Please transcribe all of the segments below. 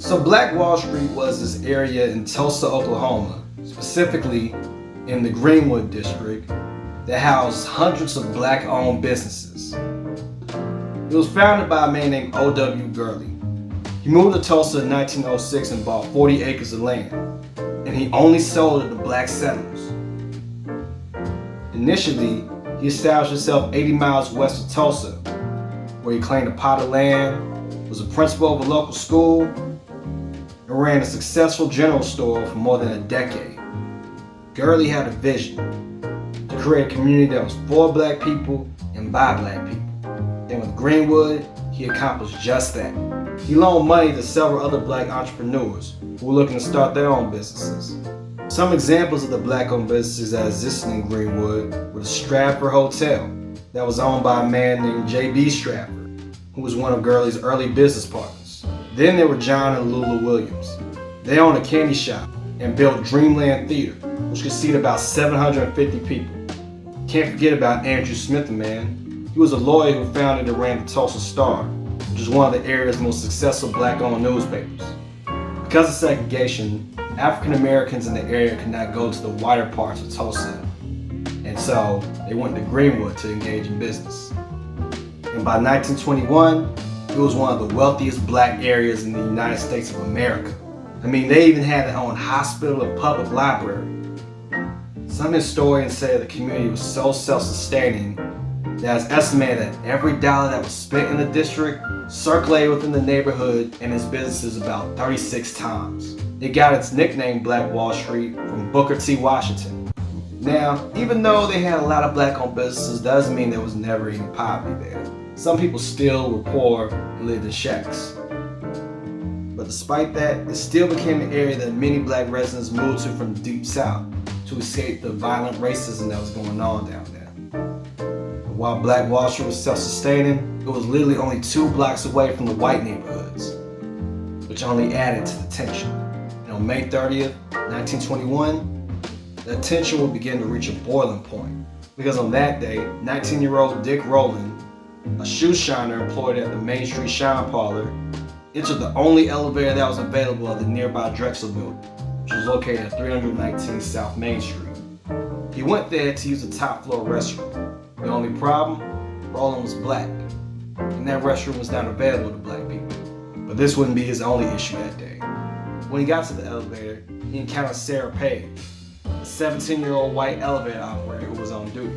So Black Wall Street was this area in Tulsa, Oklahoma, specifically in the Greenwood district, that housed hundreds of black-owned businesses. It was founded by a man named O.W. Gurley. He moved to Tulsa in 1906 and bought 40 acres of land, and he only sold it to black settlers. Initially, he established himself 80 miles west of Tulsa, where he claimed a plot of land, was a principal of a local school, and ran a successful general store for more than a decade. Gurley had a vision to create a community that was for black people and by black people. And with Greenwood, he accomplished just that. He loaned money to several other black entrepreneurs who were looking to start their own businesses. Some examples of the black-owned businesses that existed in Greenwood were the Stratford Hotel, that was owned by a man named J.B. Stratford, who was one of Gurley's early business partners. Then there were John and Lula Williams. They owned a candy shop and built Dreamland Theater, which could seat about 750 people. Can't forget about Andrew Smith, the man. He was a lawyer who founded and ran the Tulsa Star, which is one of the area's most successful black-owned newspapers. Because of segregation, African Americans in the area could not go to the whiter parts of Tulsa, and so they went to Greenwood to engage in business. And by 1921, it was one of the wealthiest black areas in the United States of America. I mean, they even had their own hospital and public library. Some historians say the community was so self-sustaining that it's estimated that every dollar that was spent in the district circulated within the neighborhood and its businesses about 36 times. It got its nickname Black Wall Street from Booker T. Washington. Now, even though they had a lot of black-owned businesses, doesn't mean there was never any poverty there. Some people still were poor and lived in shacks. But despite that, it still became an area that many black residents moved to from the deep south to escape the violent racism that was going on down there. And while Black Wall Street was self-sustaining, it was literally only 2 blocks away from the white neighborhoods, which only added to the tension. And on May 30th, 1921, the tension would begin to reach a boiling point, because on that day, 19-year-old Dick Rowland, a shoe shiner employed at the Main Street Shine Parlor, entered the only elevator that was available at the nearby Drexel building, which was located at 319 South Main Street. He went there to use the top floor restroom. The only problem, Rowland was black, and that restroom was not available to black people. But this wouldn't be his only issue that day. When he got to the elevator, he encountered Sarah Page, a 17-year-old white elevator operator who was on duty.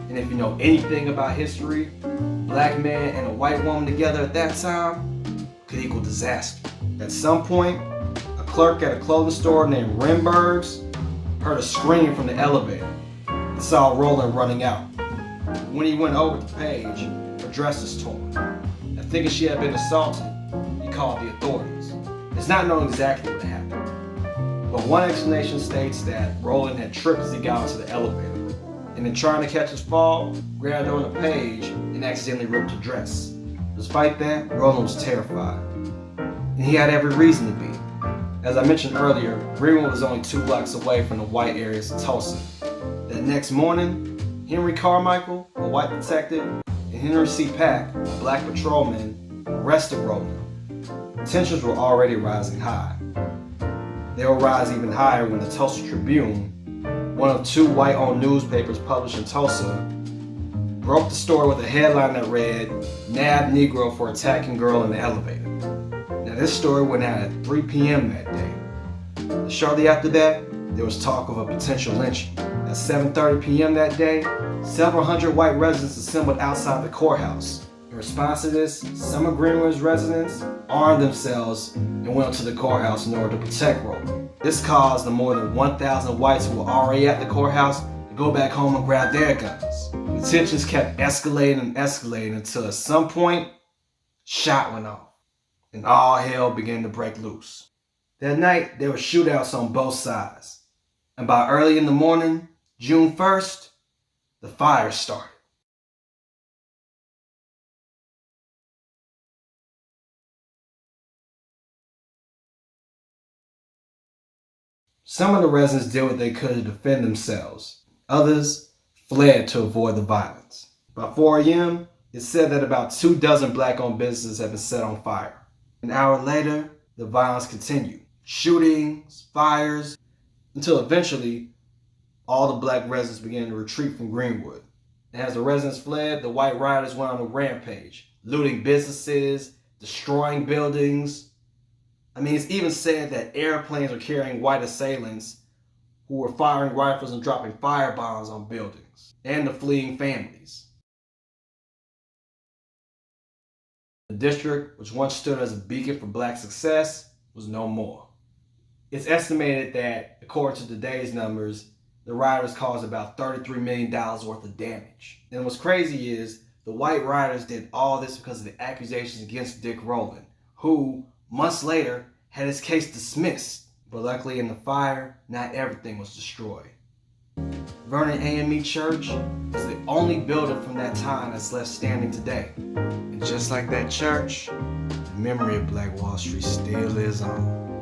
And if you know anything about history, a black man and a white woman together at that time could equal disaster. At some point, a clerk at a clothing store named Renberg's heard a scream from the elevator and saw Rowland running out. When he went over to Page, her dress was torn, and thinking she had been assaulted, he called the authorities. It's not known exactly what happened, but one explanation states that Rowland had tripped as he got into the elevator, and in trying to catch his fall, grabbed on the Page and accidentally ripped her dress. Despite that, Rowland was terrified, and he had every reason to be. As I mentioned earlier, Greenwood was only 2 blocks away from the white areas of Tulsa. That next morning, Henry Carmichael, a white detective, and Henry C. Pack, a black patrolman, arrested Rowland. Tensions were already rising high. They will rise even higher when the Tulsa Tribune, one of 2 white-owned newspapers published in Tulsa, broke the story with a headline that read, "Nabbed Negro for attacking girl in the elevator." Now this story went out at 3 p.m. that day. Shortly after that, there was talk of a potential lynching. At 7:30 p.m. that day, several hundred white residents assembled outside the courthouse. In response to this, some of Greenwood's residents armed themselves and went to the courthouse in order to protect Rowland. This caused the more than 1,000 whites who were already at the courthouse to go back home and grab their guns. The tensions kept escalating and escalating until at some point, shot went off, and all hell began to break loose. That night, there were shootouts on both sides, and by early in the morning, June 1st, the fire started. Some of the residents did what they could to defend themselves. Others fled to avoid the violence. By 4 a.m., it's said that about 24 black-owned businesses had been set on fire. An hour later, the violence continued. Shootings, fires, until eventually all the black residents began to retreat from Greenwood. And as the residents fled, the white rioters went on a rampage, looting businesses, destroying buildings. It's even said that airplanes were carrying white assailants who were firing rifles and dropping firebombs on buildings and the fleeing families. The district, which once stood as a beacon for black success, was no more. It's estimated that, according to today's numbers, the rioters caused about $33 million worth of damage. And what's crazy is the white rioters did all this because of the accusations against Dick Rowland, who, months later, had his case dismissed. But luckily in the fire, not everything was destroyed. Vernon AME Church is the only building from that time that's left standing today. And just like that church, the memory of Black Wall Street still lives on.